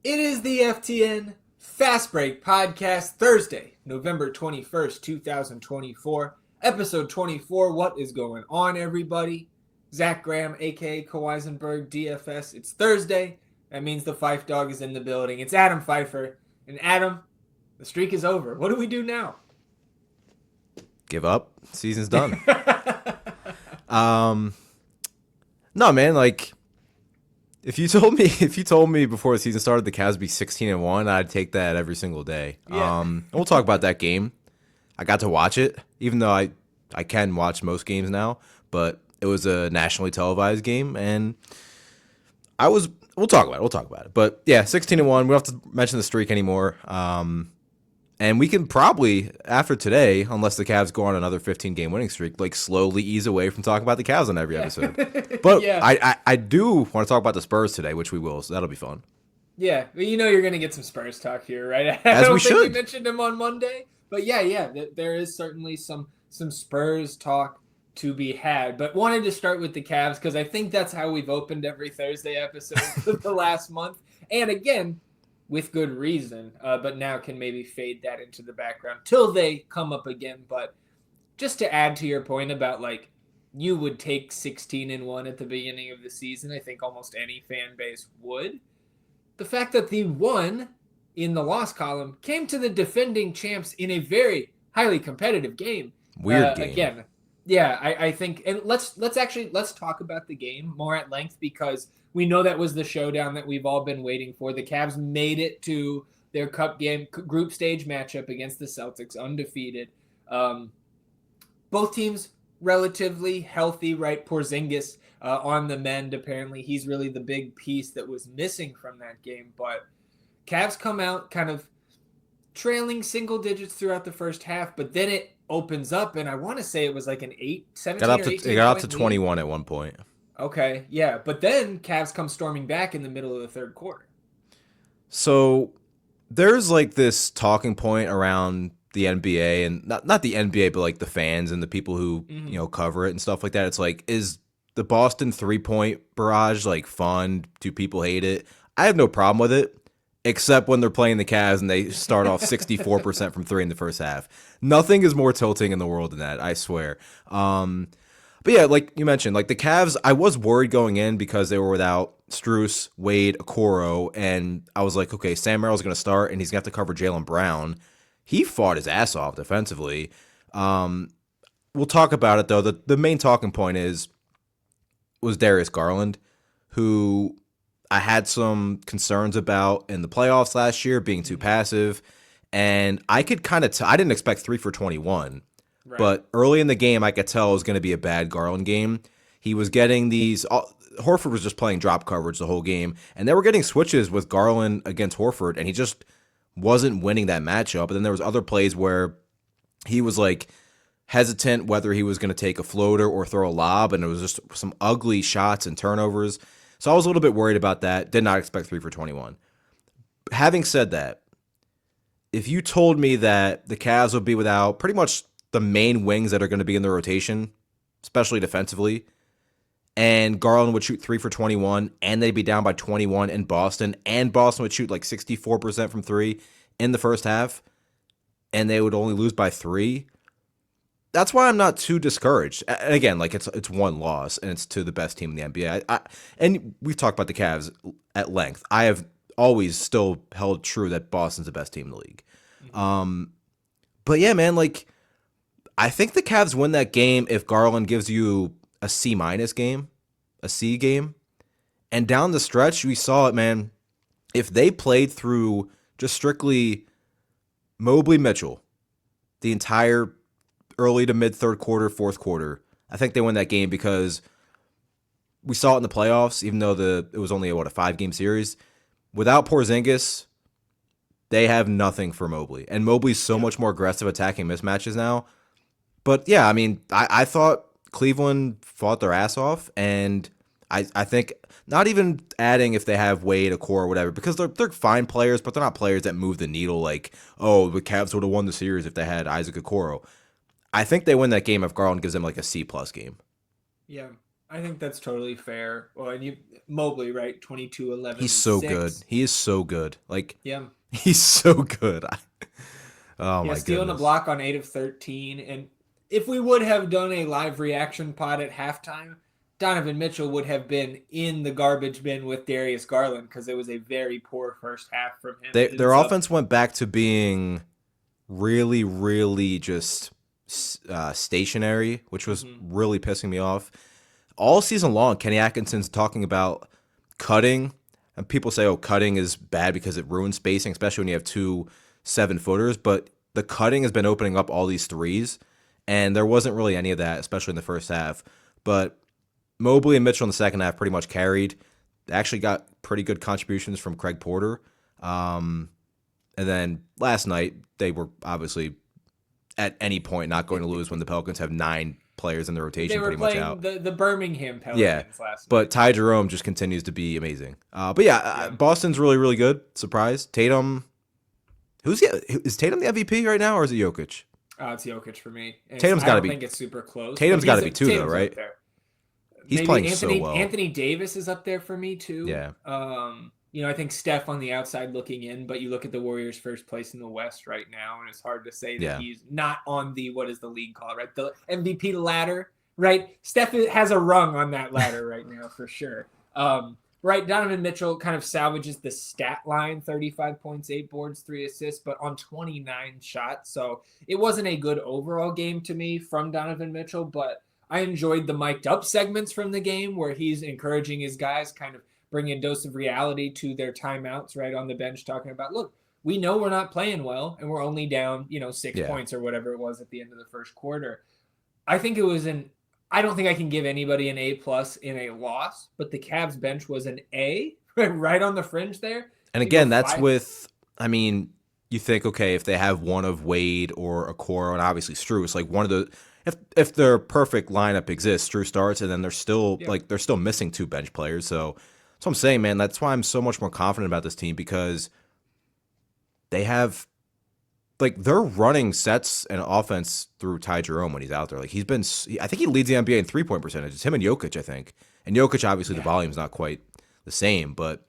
It is the FTN Fast Break Podcast, Thursday, November 21st, 2024, episode 24. What is going on, everybody? Zach Graham, aka Kawaisenberg, DFS. It's Thursday. That means the Fife Dog is in the building. It's Adam Pfeiffer. And Adam, the streak is over. What do we do now? Give up. Season's done. um, no, man. Like, if you told me before the season started the Cavs would be 16-1, I'd take that every single day. Yeah. We'll talk about that game. I got to watch it, even though I can watch most games now, but it was a nationally televised game, and I was. We'll talk about it. We'll talk about it. But yeah, 16-1. We don't have to mention the streak anymore. And we can probably, after today, unless the Cavs go on another 15-game winning streak, like slowly ease away from talking about the Cavs on every episode. But Yeah. I do want to talk about the Spurs today, which we will, so that'll be fun. Yeah, well, you know you're going to get some Spurs talk here, right? I As don't we think we should. mentioned him on Monday, but yeah, there is certainly some Spurs talk to be had. But wanted to start with the Cavs because I think that's how we've opened every Thursday episode for the last month, and again, with good reason. But now can maybe fade that into the background till they come up again. But just to add to your point about like you would take 16-1 at the beginning of the season, I think almost any fan base would. The fact that the one in the loss column came to the defending champs in a very highly competitive game. Weird game. Again, yeah, I think, and let's talk about the game more at length because we know that was the showdown that we've all been waiting for. The Cavs made it to their cup game group stage matchup against the Celtics, undefeated. Both teams relatively healthy, right? Porzingis on the mend, apparently. He's really the big piece that was missing from that game. But Cavs come out kind of trailing single digits throughout the first half, but then it opens up, and I want to say it was like an 17 or 18 It got up point to lead. 21 at one point. Okay, yeah. But then Cavs come storming back in the middle of the third quarter. So there's like this talking point around the NBA and not the NBA, but like the fans and the people who cover it and stuff like that. It's like, is the Boston 3-point barrage like fun? Do people hate it? I have no problem with it, except when they're playing the Cavs and they start off 64% from three in the first half. Nothing is more tilting in the world than that, I swear. But yeah, like you mentioned, like the Cavs, I was worried going in because they were without Strus, Wade, Okoro, and I was like, okay, Sam Merrill's going to start, and he's going to have to cover Jaylen Brown. He fought his ass off defensively. We'll talk about it, though. The main talking point was Darius Garland, who I had some concerns about in the playoffs last year, being too passive, and I could kind of I didn't expect 3 for 21. Right. But early in the game, I could tell it was going to be a bad Garland game. He was getting these. Horford was just playing drop coverage the whole game, and they were getting switches with Garland against Horford, and he just wasn't winning that matchup. And then there was other plays where he was like hesitant whether he was going to take a floater or throw a lob, and it was just some ugly shots and turnovers. So I was a little bit worried about that. Did not expect 3 for 21. Having said that, if you told me that the Cavs would be without pretty much the main wings that are going to be in the rotation, especially defensively, and Garland would shoot 3 for 21, and they'd be down by 21 in Boston, and Boston would shoot like 64% from three in the first half, and they would only lose by 3. That's why I'm not too discouraged. And again, like it's one loss, and it's to the best team in the NBA. And we've talked about the Cavs at length. I have always still held true that Boston's the best team in the league. But yeah, man, like I think the Cavs win that game if Garland gives you a C- game, a C game. And down the stretch, we saw it, man. If they played through just strictly Mobley Mitchell the entire early to mid third quarter, fourth quarter, I think they win that game because we saw it in the playoffs, even though it was only a 5-game series. Without Porzingis, they have nothing for Mobley. And Mobley's so much more aggressive attacking mismatches now. But yeah, I mean, I thought Cleveland fought their ass off, and I think not even adding if they have Wade, Okoro, or whatever, because they're fine players, but they're not players that move the needle like, oh, the Cavs would have won the series if they had Isaac Okoro. I think they win that game if Garland gives them like a C+ game. Yeah. I think that's totally fair. Well, and Mobley, right? 22, 11, He's and so good. 6. He is so good. Like, Yeah. he's so good. Oh Yeah, my stealing a goodness. block on 8 of 13. And if we would have done a live reaction pod at halftime, Donovan Mitchell would have been in the garbage bin with Darius Garland because it was a very poor first half from him. It Their is up. offense went back to being really, really just stationary, which was Mhm. really pissing me off. All season long, Kenny Atkinson's talking about cutting, and people say, "Oh, cutting is bad because it ruins spacing, especially when you have two 7-footers." But the cutting has been opening up all these threes, and there wasn't really any of that, especially in the first half. But Mobley and Mitchell in the second half pretty much carried. They actually got pretty good contributions from Craig Porter. Um, and then last night, they were obviously at any point not going to lose when the Pelicans have 9 players in the They rotation were pretty much playing out. the Birmingham Yeah. Pelicans last But night. Ty Jerome just continues to be amazing. But yeah, Yeah. Boston's really, really good. Surprise. Tatum. Is Tatum the MVP right now, or is it Jokic? It's Jokic for me. Tatum's I got to don't be. think it's super close, but Tatum's got to be too, though, Tatum's up right? there. He's Maybe playing so well. Anthony Davis is up there for me too. Yeah. I think Steph on the outside looking in, but you look at the Warriors' first place in the West right now, and it's hard to say that he's not on the, what is the league called, right? The MVP ladder, right? Steph has a rung on that ladder right now for sure. Right, Donovan Mitchell kind of salvages the stat line, 35 points, 8 boards, 3 assists, but on 29 shots. So it wasn't a good overall game to me from Donovan Mitchell, but I enjoyed the mic'd up segments from the game where he's encouraging his guys, kind of bringing a dose of reality to their timeouts right on the bench, talking about, look, we know we're not playing well and we're only down, 6 points or whatever it was at the end of the first quarter. I think it was I don't think I can give anybody an A plus in a loss, but the Cavs bench was an A right on the fringe there. And again, that's with, I mean, you think, okay, if they have one of Wade or Okoro and obviously Strus, like one of the, if their perfect lineup exists, Strus starts, and then they're still they're still missing 2 bench players. So that's what I'm saying, man. That's why I'm so much more confident about this team, because they have, like, they're running sets and offense through Ty Jerome when he's out there. Like, I think he leads the NBA in 3-point percentage. It's him and Jokic, I think. And Jokic, obviously, the volume's not quite the same, but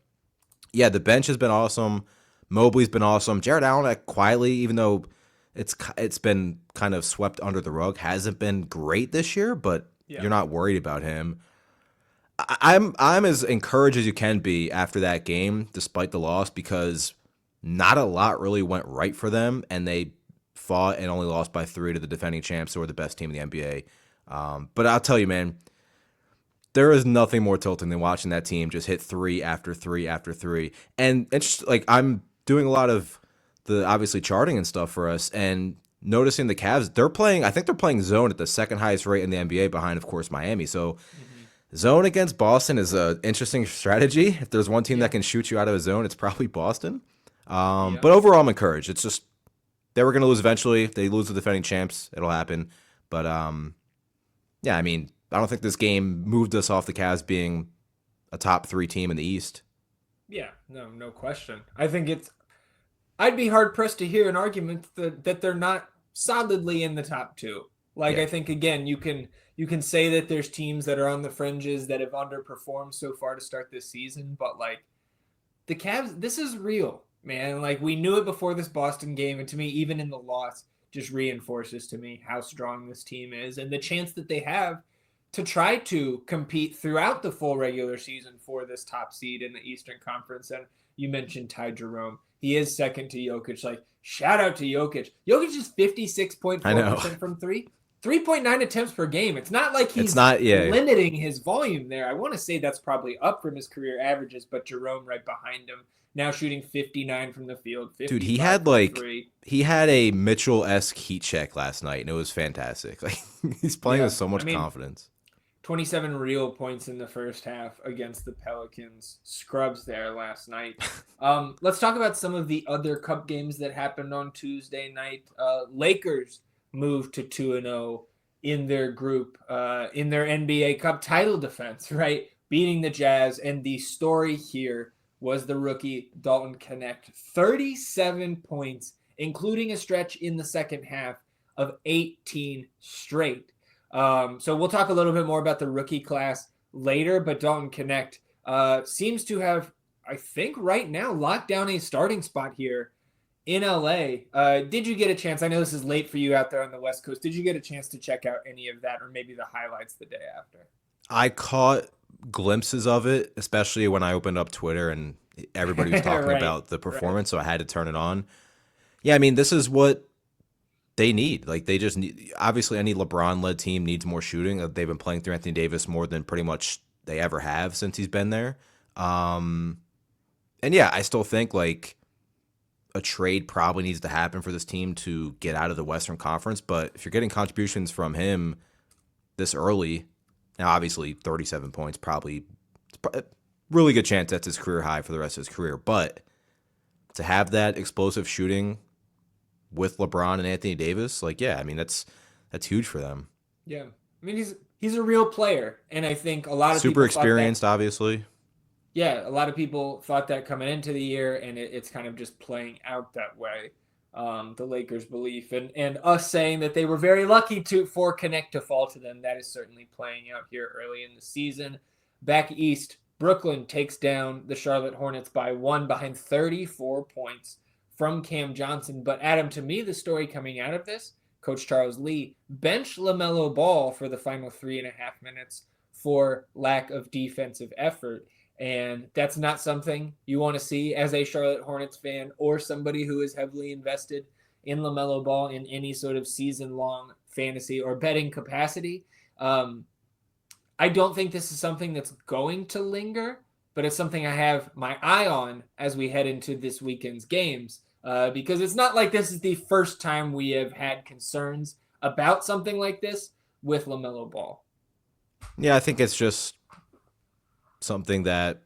yeah, the bench has been awesome. Mobley's been awesome. Jared Allen, quietly, even though it's been kind of swept under the rug, hasn't been great this year, but you're not worried about him. I'm as encouraged as you can be after that game, despite the loss, because not a lot really went right for them, and they fought and only lost by 3 to the defending champs, who are the best team in the NBA. But I'll tell you, man, there is nothing more tilting than watching that team just hit 3 after 3 after 3. And it's just, like, I'm doing a lot of the obviously charting and stuff for us, and noticing the Cavs, I think they're playing zone at the second highest rate in the NBA, behind, of course, Miami. So zone against Boston is an interesting strategy. If there's one team that can shoot you out of a zone, it's probably Boston. But overall, I'm encouraged. It's just, they were going to lose eventually. If they lose the defending champs, it'll happen. But yeah, I mean, I don't think this game moved us off the Cavs being a top 3 team in the East. Yeah, no question. I think I'd be hard pressed to hear an argument that they're not solidly in the top 2. Like, I think, again, you can say that there's teams that are on the fringes that have underperformed so far to start this season, but, like, the Cavs, this is real, man. Like, we knew it before this Boston game, and to me, even in the loss, just reinforces to me how strong this team is and the chance that they have to try to compete throughout the full regular season for this top seed in the Eastern Conference. And you mentioned Ty Jerome. He is second to Jokic. Like, shout out to Jokic. Jokic is 56.4% from 3. 3.9 attempts per game. It's not like he's limiting his volume there. I want to say that's probably up from his career averages, but Jerome right behind him, now shooting 59 from the field. Dude, he had a Mitchell-esque heat check last night, and it was fantastic. Like, he's playing with so much confidence. 27 real points in the first half against the Pelicans. Scrubs there last night. Let's talk about some of the other Cup games that happened on Tuesday night. Lakers moved to 2-0 in their group, in their NBA Cup title defense, right? Beating the Jazz. And the story here was the rookie Dalton Knecht. 37 points, including a stretch in the second half of 18 straight. So we'll talk a little bit more about the rookie class later, but Dalton Connect seems to have, I think right now, locked down a starting spot here in LA. Did you get a chance? I know this is late for you out there on the West Coast. Did you get a chance to check out any of that, or maybe the highlights the day after? I caught glimpses of it, especially when I opened up Twitter and everybody was talking Right, about the right. performance, so I had to turn it on. Yeah, I mean, this is what they need. Like, they just need, obviously, any LeBron led team needs more shooting. They've been playing through Anthony Davis more than pretty much they ever have since he's been there. Um, and yeah, I still think like a trade probably needs to happen for this team to get out of the Western Conference. But if you're getting contributions from him this early, now obviously 37 points, probably a really good chance that's his career high for the rest of his career. But to have that explosive shooting with LeBron and Anthony Davis, like, yeah, I mean, that's huge for them. Yeah. I mean, he's a real player, and I think a lot of Super people thought that. experienced, obviously. Yeah, a lot of people thought that coming into the year, and it's kind of just playing out that way. The Lakers' belief and us saying that they were very lucky for Connect to fall to them. That is certainly playing out here early in the season. Back east, Brooklyn takes down the Charlotte Hornets by 1 behind 34 points from Cam Johnson. But Adam, to me, the story coming out of this, Coach Charles Lee benched LaMelo Ball for the final 3.5 minutes for lack of defensive effort. And that's not something you want to see as a Charlotte Hornets fan or somebody who is heavily invested in LaMelo Ball in any sort of season-long fantasy or betting capacity. I don't think this is something that's going to linger, but it's something I have my eye on as we head into this weekend's games, because it's not like this is the first time we have had concerns about something like this with LaMelo Ball. Yeah, I think it's just something that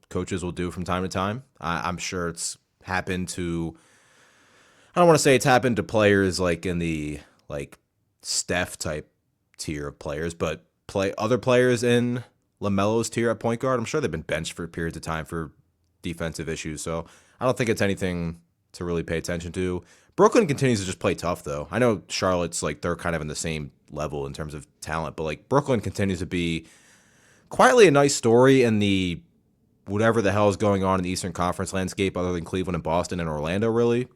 coaches will do from time to time. I'm sure it's happened to. I don't want to say it's happened to players like in the like Steph type tier of players, but other players in LaMelo's tier at point guard. I'm sure they've been benched for periods of time for defensive issues. So I don't think it's anything to really pay attention to. Brooklyn continues to just play tough, though. I know Charlotte's like they're kind of in the same level in terms of talent, but like Brooklyn continues to be quietly a nice story in the whatever the hell is going on in the Eastern Conference landscape, other than Cleveland and Boston and Orlando, really.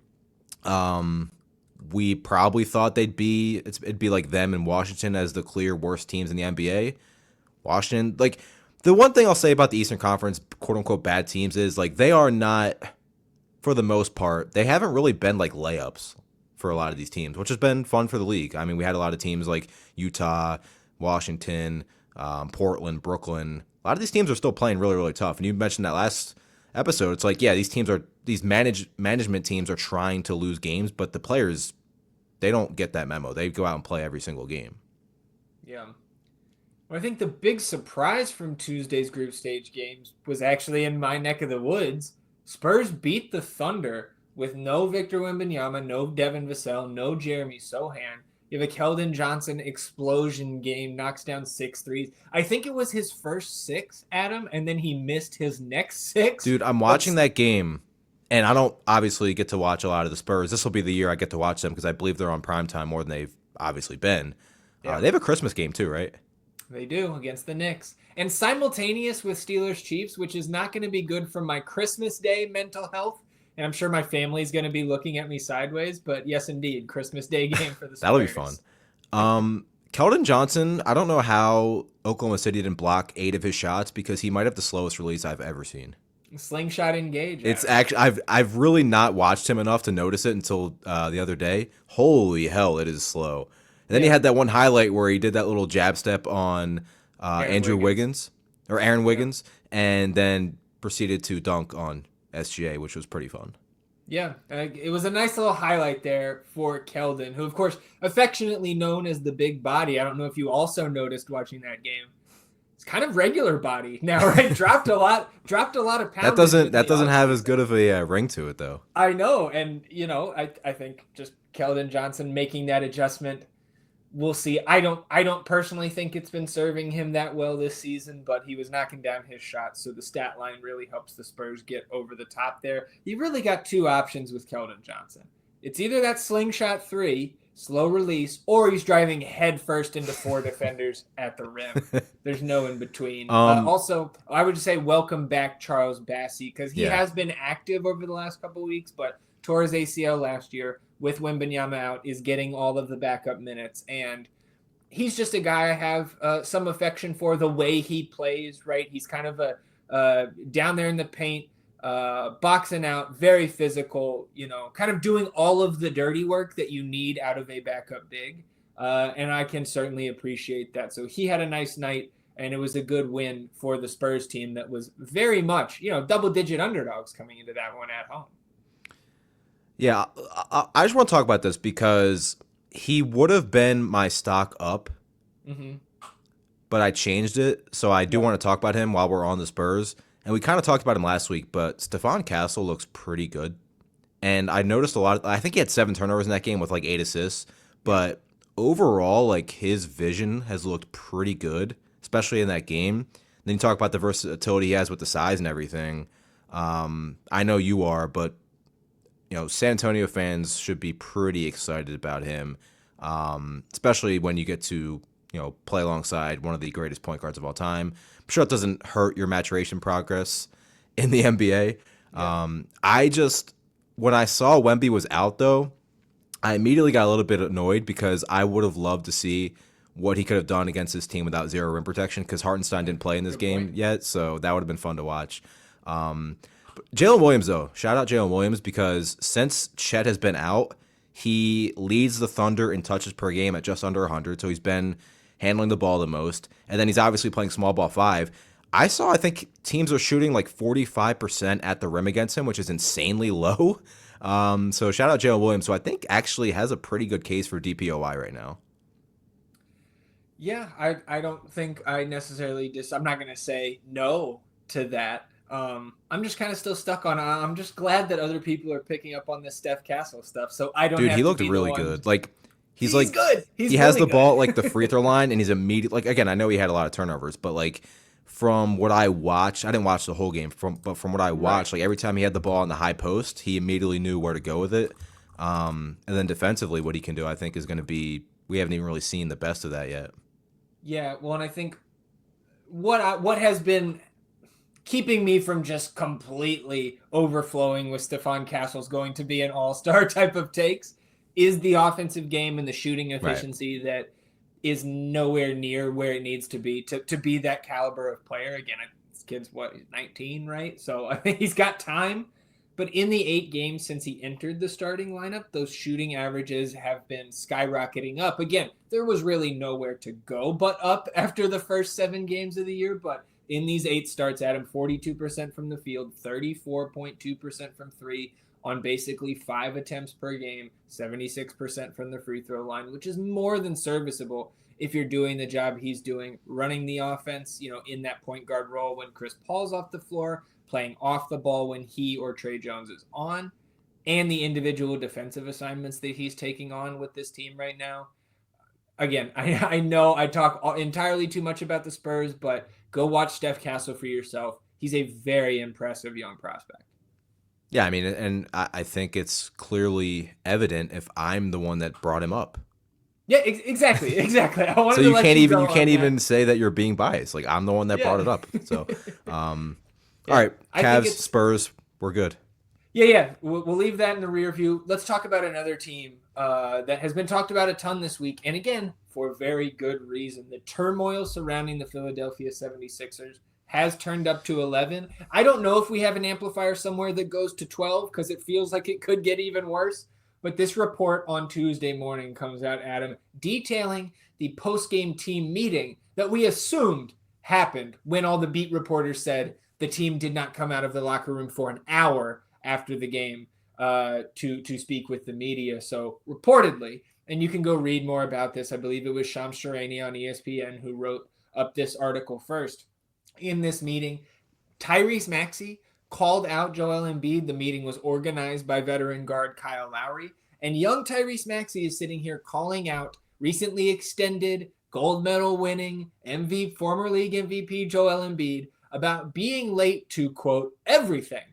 We probably thought it'd be like them and Washington as the clear worst teams in the NBA. Washington, like the one thing I'll say about the Eastern Conference, quote unquote, bad teams is like they are not, for the most part, they haven't really been like layups for a lot of these teams, which has been fun for the league. I mean, we had a lot of teams like Utah, Washington, Portland, Brooklyn. A lot of these teams are still playing really, really tough. And you mentioned that last episode. It's like, yeah, these management teams are trying to lose games, but the players, they don't get that memo. They go out and play every single game. Yeah. Well, I think the big surprise from Tuesday's group stage games was actually in my neck of the woods. Spurs beat the Thunder with no Victor Wembanyama, no Devin Vassell, no Jeremy Sohan. You have a Keldon Johnson explosion game, knocks down 6 threes. I think it was his first 6, Adam, and then he missed his next 6. Dude, I'm watching that game, and I don't obviously get to watch a lot of the Spurs. This will be the year I get to watch them because I believe they're on primetime more than they've obviously been. Yeah. They have a Christmas game too, right? They do, against the Knicks. And simultaneous with Steelers Chiefs, which is not going to be good for my Christmas Day mental health. And I'm sure my family's going to be looking at me sideways. But yes, indeed, Christmas Day game for the Spurs. That'll be fun. Keldon Johnson, I don't know how Oklahoma City didn't block 8 of his shots because he might have the slowest release I've ever seen. Slingshot engage. It's actually I've really not watched him enough to notice it until the other day. Holy hell, it is slow. And then he had that one highlight where he did that little jab step on Aaron Wiggins, and then proceeded to dunk on SGA, which was pretty fun. Yeah, it was a nice little highlight there for Keldon, who, of course, affectionately known as the big body. I don't know if you also noticed watching that game. It's kind of regular body now, right? dropped a lot of pounds. That doesn't have as good of a ring to it, though. I know, and I think just Keldon Johnson making that adjustment. We'll see. I don't personally think it's been serving him that well this season, but he was knocking down his shots, so the stat line really helps the Spurs get over the top there. You really got 2 options with Keldon Johnson. It's either that slingshot three, slow release, or he's driving headfirst into four defenders at the rim. There's no in between. Also, I would just say welcome back Charles Bassey, because he has been active over the last couple of weeks, but tore his ACL last year with Wembanyama out, is getting all of the backup minutes, and he's just a guy I have some affection for the way he plays, right? He's kind of a down there in the paint, boxing out, very physical, kind of doing all of the dirty work that you need out of a backup big. And I can certainly appreciate that. So he had a nice night, and it was a good win for the Spurs team that was very much, double-digit underdogs coming into that one at home. Yeah, I just want to talk about this because he would have been my stock up, but I changed it. So I do want to talk about him while we're on the Spurs. And we kind of talked about him last week, but Stephon Castle looks pretty good. And I noticed I think he had 7 turnovers in that game with like 8 assists. But overall, like his vision has looked pretty good, especially in that game. And then you talk about the versatility he has with the size and everything. I know you are, but San Antonio fans should be pretty excited about him, especially when you get to, play alongside one of the greatest point guards of all time. I'm sure it doesn't hurt your maturation progress in the NBA. Yeah. When I saw Wemby was out, though, I immediately got a little bit annoyed because I would have loved to see what he could have done against his team without zero rim protection, because Hartenstein didn't play in this game yet, so that would have been fun to watch. Jalen Williams, though, shout out Jalen Williams, because since Chet has been out, he leads the Thunder in touches per game at just under 100, so he's been handling the ball the most, and then he's obviously playing small ball 5. I think teams are shooting like 45% at the rim against him, which is insanely low. So shout out Jalen Williams, who I think actually has a pretty good case for DPOY right now. Yeah, I don't think I necessarily I'm not going to say no to that. I'm just kind of still stuck on. I'm just glad that other people are picking up on this Steph Castle stuff, so I don't. Dude, have he to looked be really good. Like he's like good. He has the ball at like the free throw line, and he's immediately like, again, I know he had a lot of turnovers, but like from what I watched, I didn't watch the whole game. But from what I watched, like every time he had the ball in the high post, he immediately knew where to go with it. And then defensively, what he can do, I think, is going to be. We haven't even really seen the best of that yet. Yeah, well, and I think what has been keeping me from just completely overflowing with Stephon Castle's going to be an all-star type of takes is the offensive game and the shooting efficiency that is nowhere near where it needs to be be that caliber of player. Again, this kid's 19, right? So I think he's got time. But in the 8 games since he entered the starting lineup, those shooting averages have been skyrocketing up. Again, there was really nowhere to go but up after the first 7 games of the year. But in these 8 starts, Adam, 42% from the field, 34.2% from 3 on basically 5 attempts per game, 76% from the free throw line, which is more than serviceable if you're doing the job he's doing, running the offense, in that point guard role when Chris Paul's off the floor, playing off the ball when he or Trey Jones is on, and the individual defensive assignments that he's taking on with this team right now. Again, I know I talk entirely too much about the Spurs, but go watch Steph Castle for yourself. He's a very impressive young prospect. Yeah, I mean, and I think it's clearly evident if I'm the one that brought him up. Yeah, exactly. I wanted so to you let can't you even go you can't on even that. say that you're being biased. Like I'm the one that brought it up. So, all right, Cavs, Spurs, we're good. Yeah. We'll leave that in the rear view. Let's talk about another team that has been talked about a ton this week, and again, for very good reason. The turmoil surrounding the Philadelphia 76ers has turned up to 11. I don't know if we have an amplifier somewhere that goes to 12 because it feels like it could get even worse. But this report on Tuesday morning comes out, Adam, detailing the post-game team meeting that we assumed happened when all the beat reporters said the team did not come out of the locker room for an hour after the game to speak with the media. So reportedly, and you can go read more about this, I believe it was Shams Charania on ESPN who wrote up this article first. In this meeting, Tyrese Maxey called out Joel Embiid. The meeting was organized by veteran guard Kyle Lowry. And young Tyrese Maxey is sitting here calling out recently extended gold medal winning former league MVP Joel Embiid about being late to, quote, everything,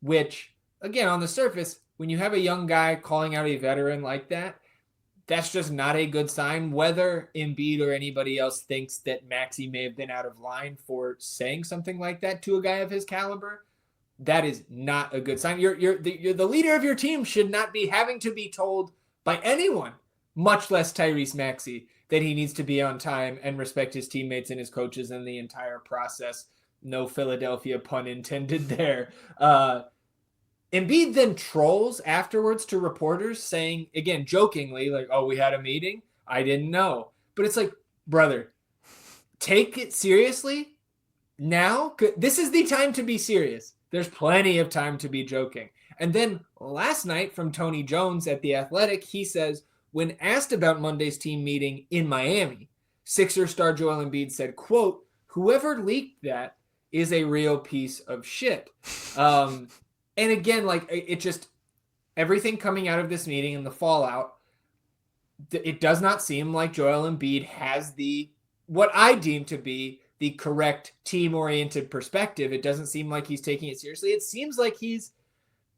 which, again, on the surface, when you have a young guy calling out a veteran like that, that's just not a good sign. Whether Embiid or anybody else thinks that Maxey may have been out of line for saying something like that to a guy of his caliber, that is not a good sign. You're the leader of your team should not be having to be told by anyone, much less Tyrese Maxey, that he needs to be on time and respect his teammates and his coaches and the entire process. No Philadelphia pun intended there. Embiid then trolls afterwards to reporters saying, again, jokingly, like, oh, we had a meeting. I didn't know. But it's like, brother, take it seriously now. This is the time to be serious. There's plenty of time to be joking. And then last night from Tony Jones at The Athletic, he says, when asked about Monday's team meeting in Miami, Sixers star Joel Embiid said, quote, whoever leaked that is a real piece of shit. And again, like it just, everything coming out of this meeting and the fallout, it does not seem like Joel Embiid has what I deem to be the correct team-oriented perspective. It doesn't seem like he's taking it seriously. It seems like he's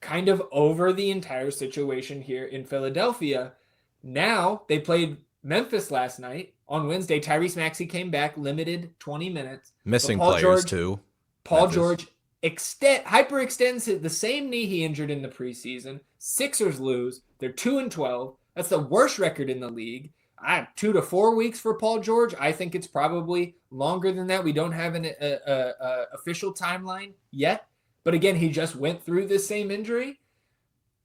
kind of over the entire situation here in Philadelphia. Now, they played Memphis last night. On Wednesday, Tyrese Maxey came back, limited 20 minutes. Missing players, too. Paul George hyperextends the same knee he injured in the preseason. Sixers lose. They're 2-12. That's the worst record in the league. 2 to 4 weeks for Paul George. I think it's probably longer than that. We don't have an official timeline yet. But again, he just went through this same injury.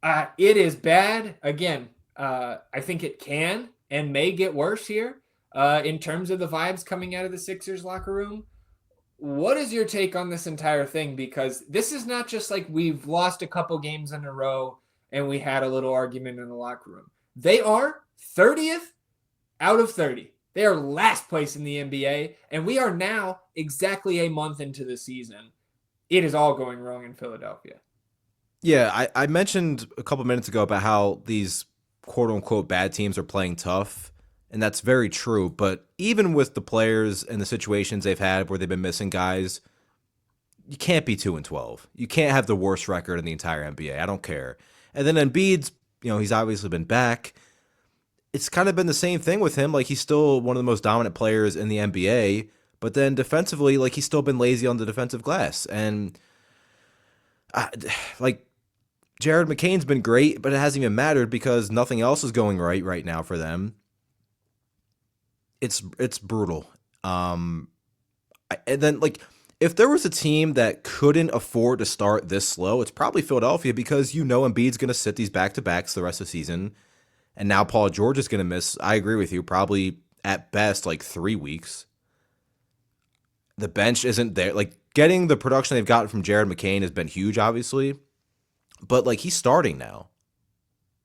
It is bad. Again, I think it can and may get worse here in terms of the vibes coming out of the Sixers locker room. What is your take on this entire thing? Because this is not just like we've lost a couple games in a row and we had a little argument in the locker room. They are 30th out of 30. They are last place in the NBA, and we are now exactly a month into the season. It is all going wrong in Philadelphia. Yeah, I mentioned a couple minutes ago about how these quote-unquote bad teams are playing tough, and that's very true. But even with the players and the situations they've had where they've been missing guys, you can't be 2-12. You can't have the worst record in the entire NBA. I don't care. And then Embiid's, he's obviously been back. It's kind of been the same thing with him. Like, he's still one of the most dominant players in the NBA, but then defensively, like, he's still been lazy on the defensive glass. And, Jared McCain's been great, but it hasn't even mattered because nothing else is going right now for them. It's brutal. And then, if there was a team that couldn't afford to start this slow, it's probably Philadelphia because Embiid's going to sit these back-to-backs the rest of the season. And now Paul George is going to miss, I agree with you, probably at best 3 weeks. The bench isn't there. Getting the production they've gotten from Jared McCain has been huge, obviously. But, he's starting now.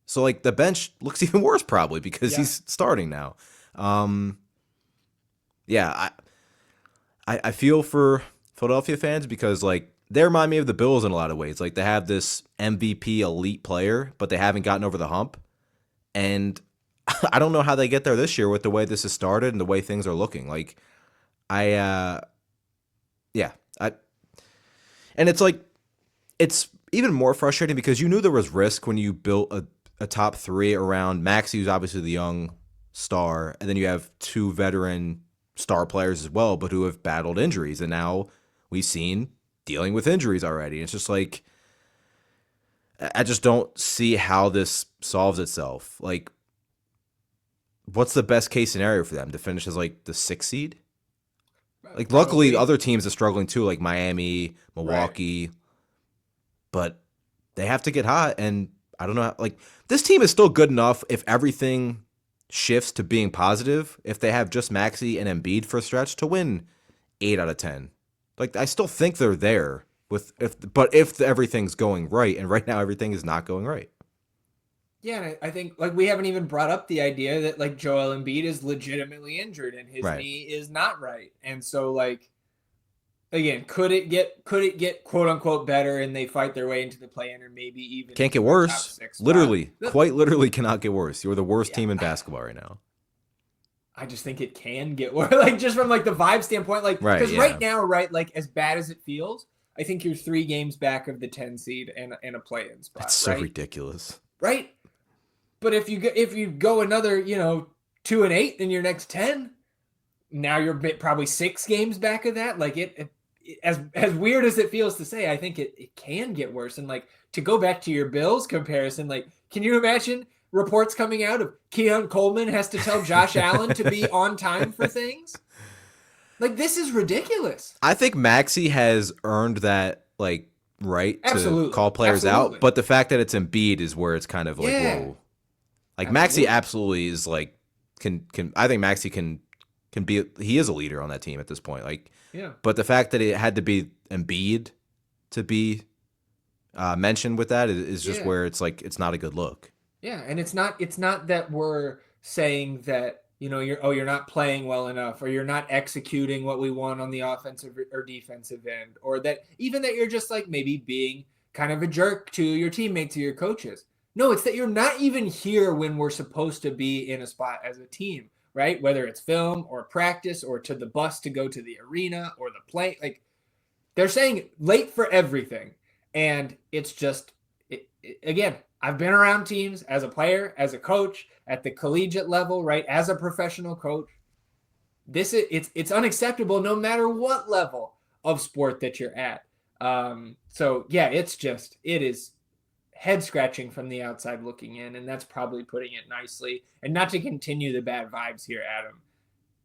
So, the bench looks even worse probably because he's starting now. I feel for Philadelphia fans because, they remind me of the Bills in a lot of ways. They have this MVP elite player, but they haven't gotten over the hump. And I don't know how they get there this year with the way this has started and the way things are looking. And it's even more frustrating because you knew there was risk when you built a top three around Maxey, who's obviously the young star, and then you have two veteran star players as well, but who have battled injuries. And now we've seen dealing with injuries already. It's just I just don't see how this solves itself. What's the best case scenario for them? To finish as the 6th seed? Luckily, other teams are struggling too, like Miami, Milwaukee. Right. But they have to get hot, and I don't know. This team is still good enough if everything shifts to being positive. If they have just Maxey and Embiid for a stretch to win 8 out of 10. I still think they're there. If everything's going right, and right now everything is not going right. Yeah, and I think we haven't even brought up the idea that Joel Embiid is legitimately injured and his knee is not right. And so again, could it get quote unquote better and they fight their way into the play-in or maybe even can't get worse. Literally, quite literally cannot get worse. You're the worst team in basketball right now. I just think it can get worse. Just from the vibe standpoint, because right now, as bad as it feels, I think you're 3 games back of the 10 seed and a play-in spot. That's so right? ridiculous. Right? But if you go another, 2-8 in your next 10, now you're probably 6 games back of that. Like as weird as it feels to say, I think it can get worse. And like to go back to your Bills comparison, like can you imagine reports coming out of Keon Coleman has to tell Josh Allen to be on time for things? Like this is ridiculous. I think Maxey has earned that right Absolutely. to call players Absolutely. out, but the fact that it's Embiid is where it's kind of like whoa. Like Maxey absolutely is like can I think Maxey can be he is a leader on that team at this point. Like but the fact that it had to be Embiid to be mentioned with that is just where it's like it's not a good look. Yeah, and it's not that we're saying that you're not playing well enough, or you're not executing what we want on the offensive or defensive end, or that even that you're just like maybe being kind of a jerk to your teammates or your coaches. No, it's that you're not even here when we're supposed to be in a spot as a team, right? Whether it's film or practice or to the bus to go to the arena or the play, like they're saying late for everything. And it's just, again, I've been around teams as a player, as a coach, at the collegiate level, right? As a professional coach. It's unacceptable no matter what level of sport that you're at. So yeah, it is head scratching from the outside looking in, and that's probably putting it nicely. And not to continue the bad vibes here, Adam.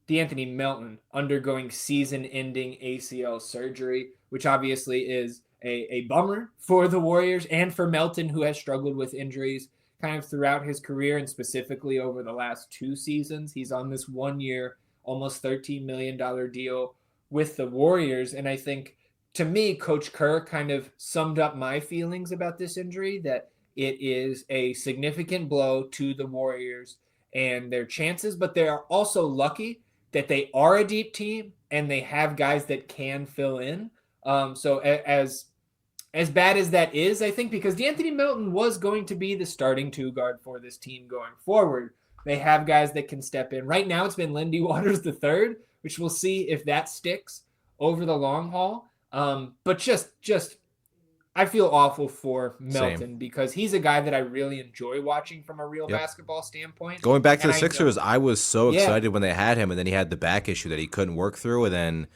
DeAnthony Melton undergoing season-ending ACL surgery, which obviously is a bummer for the Warriors and for Melton, who has struggled with injuries kind of throughout his career, and specifically over the last 2 seasons. He's on this 1-year, almost $13 million deal with the Warriors. And I think, to me, Coach Kerr kind of summed up my feelings about this injury, that it is a significant blow to the Warriors and their chances, but they are also lucky that they are a deep team and they have guys that can fill in. So as bad as that is, I think, because DeAnthony Melton was going to be the starting 2 guard for this team going forward, they have guys that can step in. Right now, it's been Lindy Waters III, which we'll see if that sticks over the long haul. But just I feel awful for Melton because he's a guy that I really enjoy watching from a real basketball standpoint. Going back to the Sixers, I was so excited when they had him, and then he had the back issue that he couldn't work through, and then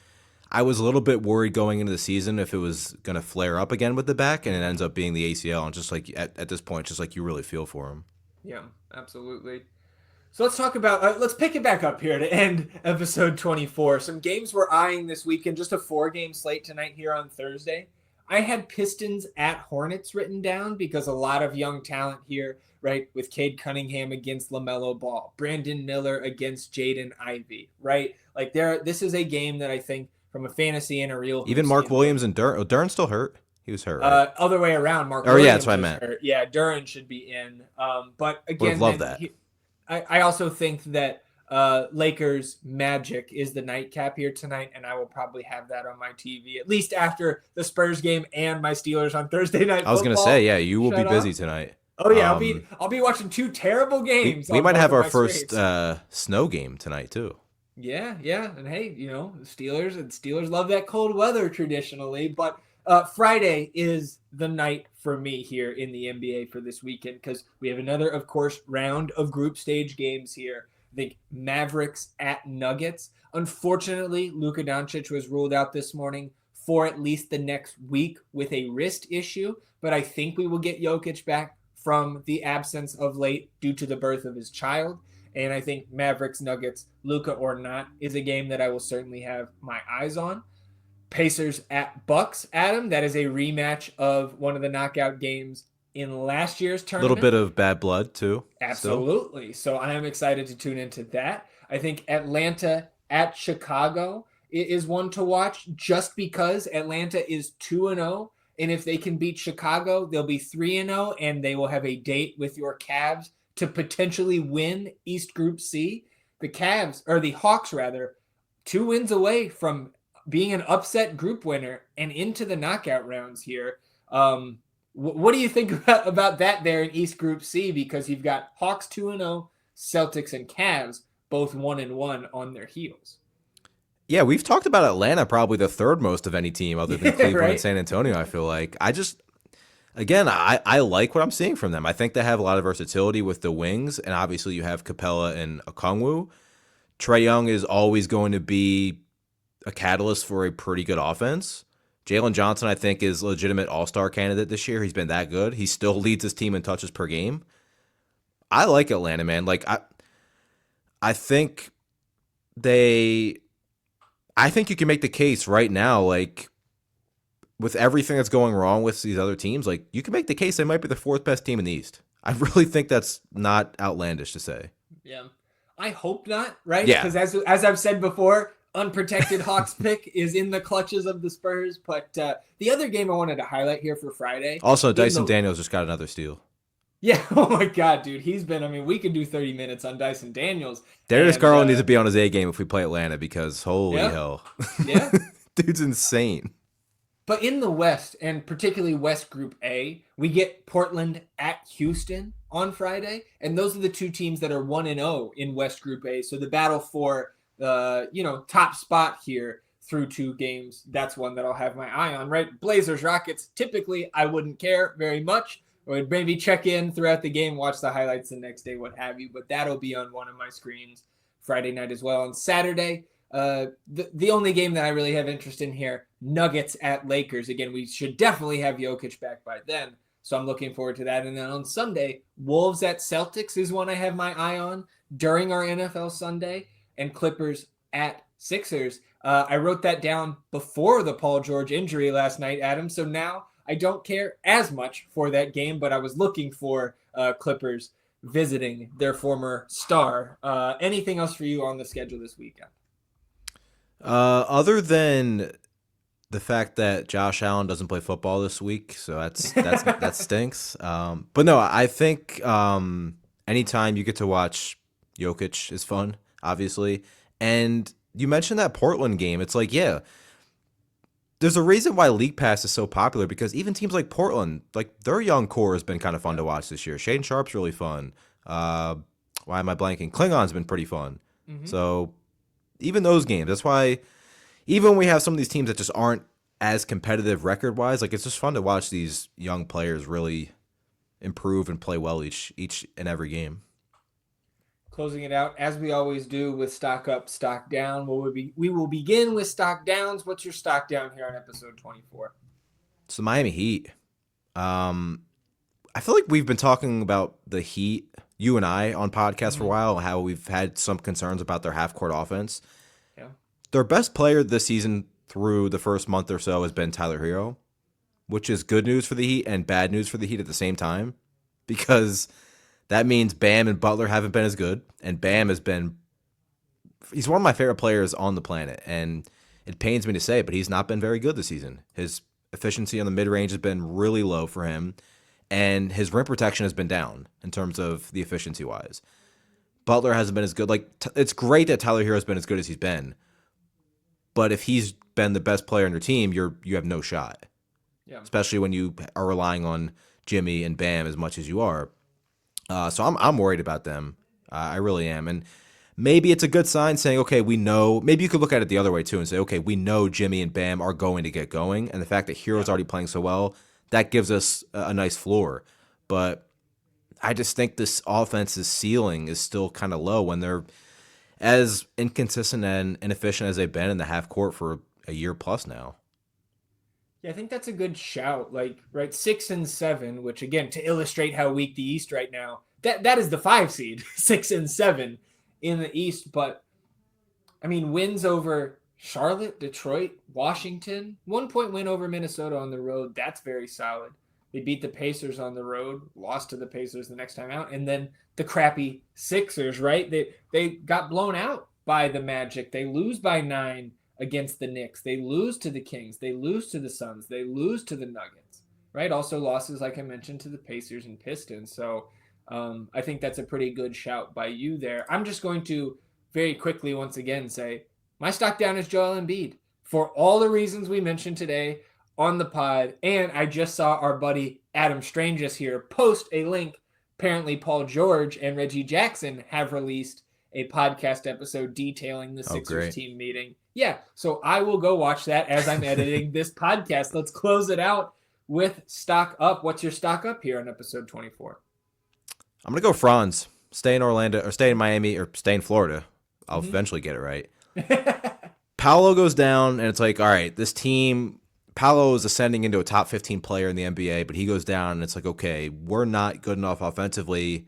I was a little bit worried going into the season if it was going to flare up again with the back, and it ends up being the ACL. And just like at this point, just like you really feel for him. Yeah, absolutely. So let's talk about, let's pick it back up here to end episode 24. Some games we're eyeing this weekend, just a 4-game slate tonight here on Thursday. I had Pistons at Hornets written down because a lot of young talent here, right? With Cade Cunningham against LaMelo Ball, Brandon Miller against Jaden Ivey, right? Like this is a game that I think from a fantasy and a real, even Mark Williams and Duren. Oh, Duren's still hurt. He was hurt. Right? Other way around. Mark Williams. Yeah, that's what I meant. Hurt. Yeah, Duren should be in. But again, would have loved that. I also think that Lakers Magic is the nightcap here tonight, and I will probably have that on my TV at least after the Spurs game and my Steelers on Thursday night. I was going to say, yeah, you will be busy tonight. Oh yeah, I'll be watching 2 terrible games. We might have our first snow game tonight too. Yeah, and hey, the Steelers love that cold weather traditionally, but Friday is the night for me here in the NBA for this weekend because we have another, of course, round of group stage games here. I think Mavericks at Nuggets. Unfortunately, Luka Doncic was ruled out this morning for at least the next week with a wrist issue, but I think we will get Jokic back from the absence of late due to the birth of his child. And I think Mavericks, Nuggets, Luka or not, is a game that I will certainly have my eyes on. Pacers at Bucks, Adam. That is a rematch of one of the knockout games in last year's tournament. A little bit of bad blood, too. Absolutely. So I am excited to tune into that. I think Atlanta at Chicago is one to watch just because Atlanta is 2-0. And if they can beat Chicago, they'll be 3-0, and they will have a date with your Cavs to potentially win East Group C. The Hawks, 2 wins away from being an upset group winner and into the knockout rounds here. What do you think about that there in East Group C? Because you've got Hawks 2-0, Celtics and Cavs both 1-1 on their heels. Yeah, we've talked about Atlanta probably the third most of any team other than Yeah, Cleveland and right. San Antonio, I feel like. Again, I like what I'm seeing from them. I think they have a lot of versatility with the wings, and obviously you have Capella and Okongwu. Trae Young is always going to be a catalyst for a pretty good offense. Jalen Johnson, I think, is a legitimate all-star candidate this year. He's been that good. He still leads his team in touches per game. I like Atlanta, man. I think they I think you can make the case right now, like with everything that's going wrong with these other teams, like you can make the case they might be the fourth best team in the East. I really think that's not outlandish to say. Yeah. I hope not, right? Yeah. Because as I've said before, unprotected Hawks pick is in the clutches of the Spurs. But the other game I wanted to highlight here for Friday Also, in Dyson the Daniels just got another steal. yeah, oh my God, dude, he's been. I mean, we could do 30 minutes on Dyson Daniels, Darius and Garland needs to be on his A game if we play Atlanta because holy yeah, hell. yeah. Dude's insane. But in the West, and particularly West Group A, we get Portland at Houston on Friday, and those are the two teams that are 1-0 in West Group A. So the battle for top spot here through two games, that's one that I'll have my eye on. Right, Blazers Rockets. Typically, I wouldn't care very much. I would maybe check in throughout the game, watch the highlights the next day, what have you. But that'll be on one of my screens Friday night as well. On Saturday, the only game that I really have interest in here, Nuggets at Lakers. Again, we should definitely have Jokic back by then, so I'm looking forward to that. And then on Sunday, Wolves at Celtics is one I have my eye on during our NFL Sunday, and Clippers at Sixers. I wrote that down before the Paul George injury last night, Adam, so now I don't care as much for that game, but I was looking for Clippers visiting their former star. Anything else for you on the schedule this weekend? Other than the fact that Josh Allen doesn't play football this week, so that stinks. But no, I think anytime you get to watch Jokic is fun, obviously. And you mentioned that Portland game. It's like, yeah, there's a reason why League Pass is so popular because even teams like Portland, like their young core has been kind of fun to watch this year. Shaden Sharp's really fun. Why am I blanking? Klingon's been pretty fun. Mm-hmm. So even those games, that's why even when we have some of these teams that just aren't as competitive record wise, like it's just fun to watch these young players really improve and play well each and every game. Closing it out as we always do with stock up, stock down. We will begin with stock downs. What's your stock down here on episode 24? It's the Miami Heat. I feel like we've been talking about the Heat, you and I, on podcasts for a while, how we've had some concerns about their half court offense. Yeah. Their best player this season through the first month or so has been Tyler Hero, which is good news for the Heat and bad news for the Heat at the same time because that means Bam and Butler haven't been as good, and Bam he's one of my favorite players on the planet, and it pains me to say, but he's not been very good this season. His efficiency on the mid-range has been really low for him, and his rim protection has been down in terms of the efficiency-wise. Butler hasn't been as good. Like, it's great that Tyler Hero's been as good as he's been, but if he's been the best player on your team, you have no shot. Yeah. Especially when you are relying on Jimmy and Bam as much as you are. So I'm worried about them. I really am. And maybe it's a good sign saying, okay, we know. Maybe you could look at it the other way too and say, okay, we know Jimmy and Bam are going to get going. And the fact that Hero's already playing so well, that gives us a nice floor. But I just think this offense's ceiling is still kind of low when they're as inconsistent and inefficient as they've been in the half court for a year plus now. Yeah, I think that's a good shout. Like, right, 6 and 7, which again, to illustrate how weak the East right now, that is the 5 seed, 6 and 7 in the East. But I mean, wins over Charlotte, Detroit, Washington, 1 point win over Minnesota on the road. That's very solid. They beat the Pacers on the road, lost to the Pacers the next time out, and then the crappy Sixers, right? They got blown out by the Magic. They lose by 9 against the Knicks. They lose to the Kings. They lose to the Suns. They lose to the Nuggets, right? Also losses, like I mentioned, to the Pacers and Pistons. So I think that's a pretty good shout by you there. I'm just going to very quickly once again say my stock down is Joel Embiid for all the reasons we mentioned today on the pod. And I just saw our buddy Adam Stranges here post a link. Apparently Paul George and Reggie Jackson have released a podcast episode detailing the Oh, Sixers great. team meeting. Yeah, so I will go watch that as I'm editing this podcast. Let's close it out with stock up. What's your stock up here on episode 24? I'm going to go Franz. Stay in Orlando, or stay in Miami, or stay in Florida. I'll Mm-hmm. eventually get it right. Paolo goes down, and it's like, all right, this team, Paolo is ascending into a top 15 player in the NBA, but he goes down, and it's like, okay, we're not good enough offensively.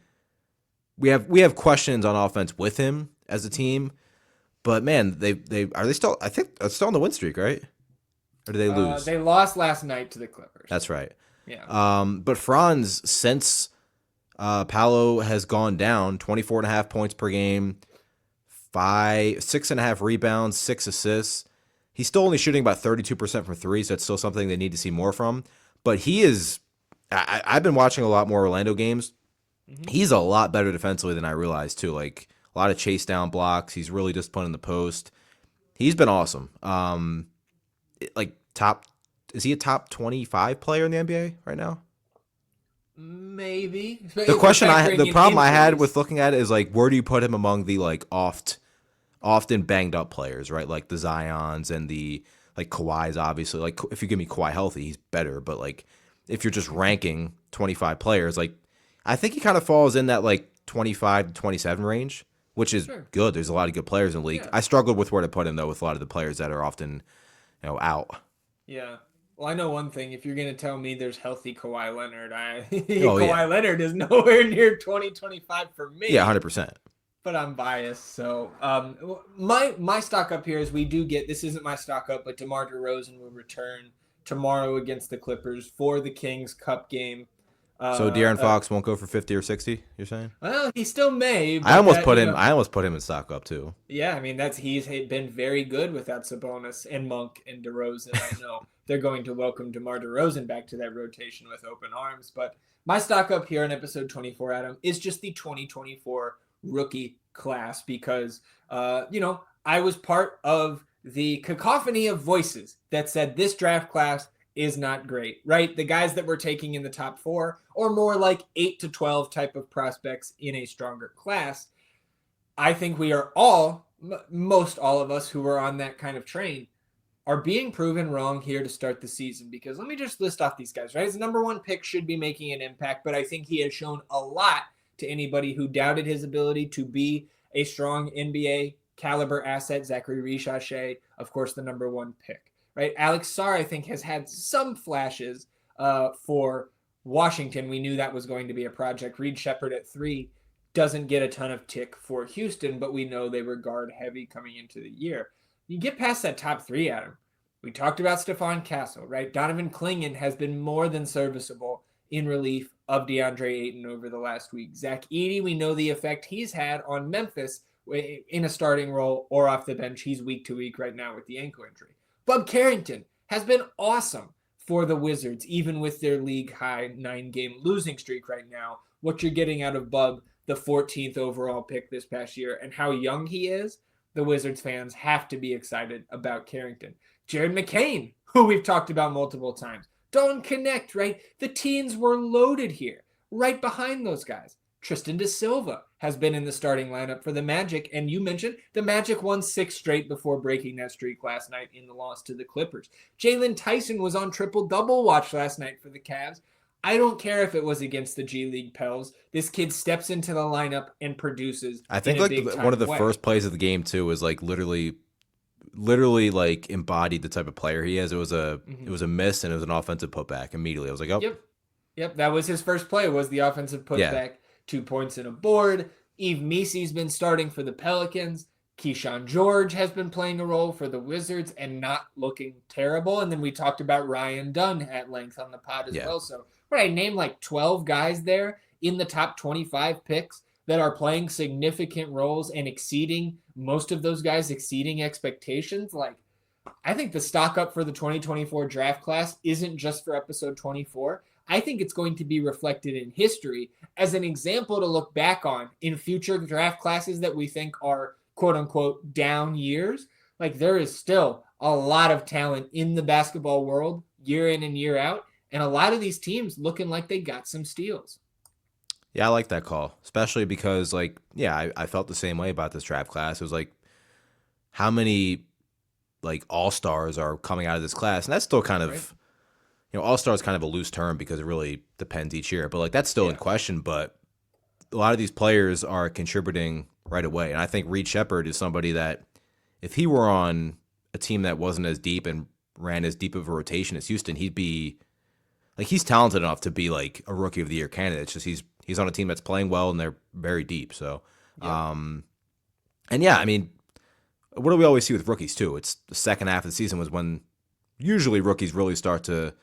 We have questions on offense with him as a team, but man, they are they still? I think it's still on the win streak, right? Or did they lose? They lost last night to the Clippers. That's right. Yeah. But Franz, since Paolo has gone down, 24.5 points per game, 6.5 rebounds, 6 assists. He's still only shooting about 32% from three, so it's still something they need to see more from. But he is. I've been watching a lot more Orlando games. Mm-hmm. He's a lot better defensively than I realized too. Like a lot of chase down blocks. He's really disciplined in the post. He's been awesome. Is he a top 25 player in the NBA right now? Maybe. The problem I had with looking at it is like, where do you put him among the like often banged up players, right? Like the Zions and the like Kawhi's obviously. Like if you give me Kawhi healthy, he's better. But like if you're just ranking 25 players, like I think he kind of falls in that like 25 to 27 range, which is good. There's a lot of good players in the league. Yeah. I struggled with where to put him though with a lot of the players that are often, out. Yeah. Well, I know one thing. If you're going to tell me there's healthy Kawhi Leonard, Kawhi Leonard is nowhere near 2025 for me. Yeah, 100%. But I'm biased. So my stock up here is we do get, this isn't my stock up, but DeMar DeRozan will return tomorrow against the Clippers for the Kings Cup game. So De'Aaron Fox won't go for 50 or 60, you're saying? Well, he still may. I almost put him in stock up too. Yeah, I mean he's been very good without Sabonis and Monk and DeRozan. I know they're going to welcome DeMar DeRozan back to that rotation with open arms. But my stock up here in episode 24, Adam, is just the 2024 rookie class because I was part of the cacophony of voices that said this draft class is not great, right? The guys that we're taking in the top 4 or more like 8 to 12 type of prospects in a stronger class. I think we are most all of us who were on that kind of train are being proven wrong here to start the season because let me just list off these guys, right? His number 1 pick should be making an impact, but I think he has shown a lot to anybody who doubted his ability to be a strong NBA caliber asset. Zachary Richauche, of course, the number 1 pick. Right, Alex Sarr, I think, has had some flashes for Washington. We knew that was going to be a project. Reed Shepherd at 3 doesn't get a ton of tick for Houston, but we know they were guard heavy coming into the year. You get past that top 3, Adam. We talked about Stephon Castle, right? Donovan Clingan has been more than serviceable in relief of DeAndre Ayton over the last week. Zach Edey, we know the effect he's had on Memphis in a starting role or off the bench. He's week to week right now with the ankle injury. Bub Carrington has been awesome for the Wizards, even with their league-high 9-game losing streak right now. What you're getting out of Bub, the 14th overall pick this past year, and how young he is, the Wizards fans have to be excited about Carrington. Jared McCain, who we've talked about multiple times. Don't connect, right? The teens were loaded here, right behind those guys. Tristan da Silva has been in the starting lineup for the Magic, and you mentioned the Magic won 6 straight before breaking that streak last night in the loss to the Clippers. Jalen Tyson was on triple-double watch last night for the Cavs. I don't care if it was against the G League Pels. This kid steps into the lineup and produces. I think like one of the first plays of the game too was like literally like embodied the type of player he is. It was a miss and it was an offensive putback immediately. I was like, oh, yep, that was his first play. Was the offensive putback. Yeah. 2 points and a board. Yves Missy's been starting for the Pelicans. Keyshawn George has been playing a role for the Wizards and not looking terrible. And then we talked about Ryan Dunn at length on the pod as well. So I named like 12 guys there in the top 25 picks that are playing significant roles and exceeding most of those guys exceeding expectations. Like, I think the stock up for the 2024 draft class isn't just for episode 24. I think it's going to be reflected in history as an example to look back on in future draft classes that we think are quote unquote down years. Like there is still a lot of talent in the basketball world year in and year out. And a lot of these teams looking like they got some steals. Yeah, I like that call, especially because, like, yeah, I felt the same way about this draft class. It was like, how many, like, all-stars are coming out of this class? And that's still kind Right? of, all-star is kind of a loose term because it really depends each year. But, like, that's still in Yeah. question. But a lot of these players are contributing right away. And I think Reed Shepherd is somebody that, if he were on a team that wasn't as deep and ran as deep of a rotation as Houston, he'd be like, he's talented enough to be like a rookie of the year candidate. It's just he's on a team that's playing well and they're very deep. So, Yep. and yeah, I mean, what do we always see with rookies too? It's the second half of the season was when usually rookies really start to,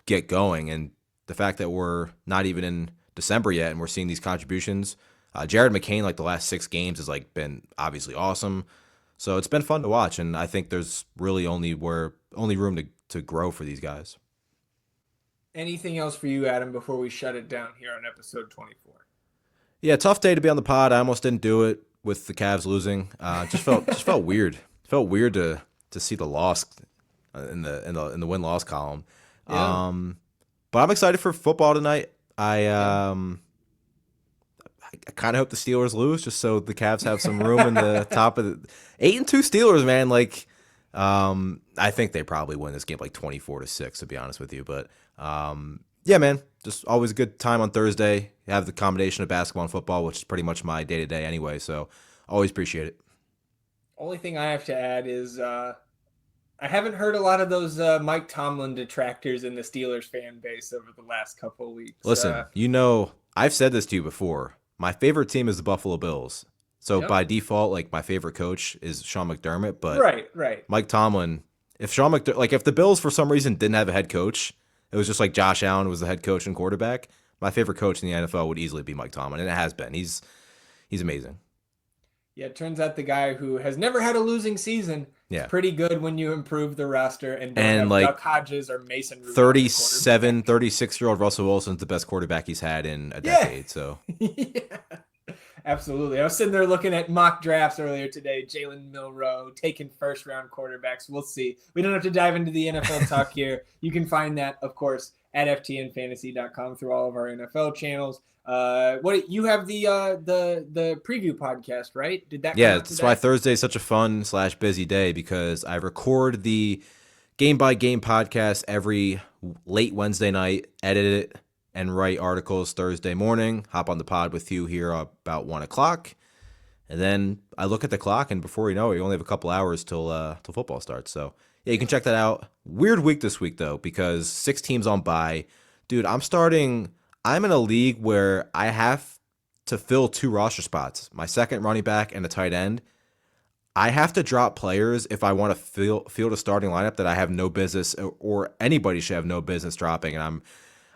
get going. And the fact that we're not even in December yet and we're seeing these contributions, Jared McCain, like the last 6 games, has like been obviously awesome. So it's been fun to watch, and I think there's really only room to grow for these guys. Anything else for you, Adam, before we shut it down here on episode 24? Yeah, tough day to be on the pod. I almost didn't do it with the Cavs losing. Just felt weird. Felt weird to see the loss in the win loss column. Yeah. But I'm excited for football tonight. Yeah. I kind of hope the Steelers lose just so the Cavs have some room in the top of the 8-2 Steelers, man. Like, I think they probably win this game like 24-6, to be honest with you. But yeah, man, just always a good time on Thursday. You have the combination of basketball and football, which is pretty much my day to day anyway. So always appreciate it. Only thing I have to add is I haven't heard a lot of those Mike Tomlin detractors in the Steelers fan base over the last couple of weeks. Listen, I've said this to you before. My favorite team is the Buffalo Bills. So Yep. by default, like, my favorite coach is Sean McDermott, but Right, right. Mike Tomlin, if the Bills for some reason didn't have a head coach, it was just like Josh Allen was the head coach and quarterback, my favorite coach in the NFL would easily be Mike Tomlin, and it has been. He's amazing. Yeah, it turns out the guguy who has never had a losing season is Yeah. pretty good when you improve the roster and don't And have like Duck Hodges or Mason Rudolph. 37, 36-year-old Russell Wilson's the best quarterback he's had in a decade. So Yeah, absolutely. I was sitting there looking at mock drafts earlier today. Jalen Milroe taking first-round quarterbacks. We'll see. We don't have to dive into the NFL talk here. You can find that, of course, at ftnfantasy.com through all of our NFL channels. What you have the preview podcast, right? Did that come yeah, out that's today? why Thursday is such a fun / busy day, because I record the game by game podcast every late Wednesday night, edit it, and write articles Thursday morning. Hop on the pod with you here about 1:00, and then I look at the clock, and before you know it, you only have a couple hours till football starts. So yeah, you can check that out. Weird week this week though, because 6 teams on bye. Dude, I'm in a league where I have to fill 2 roster spots, my second running back and a tight end. I have to drop players if I want to field a starting lineup that I have no business, or anybody should have no business dropping, and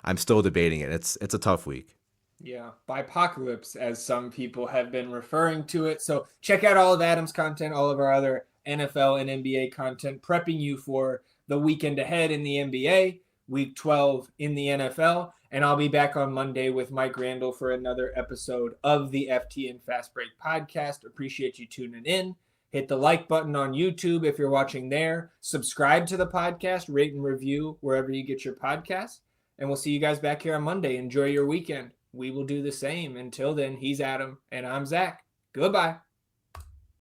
I'm still debating it. It's a tough week. Yeah, Bipocalypse, as some people have been referring to it. So check out all of Adam's content, all of our other NFL and NBA content, prepping you for the weekend ahead in the NBA, week 12 in the NFL. And I'll be back on Monday with Mike Randall for another episode of the FTN Fast Break podcast. Appreciate you tuning in. Hit the like button on YouTube if you're watching there. Subscribe to the podcast, rate and review wherever you get your podcasts. And we'll see you guys back here on Monday. Enjoy your weekend. We will do the same. Until then, he's Adam and I'm Zach. Goodbye.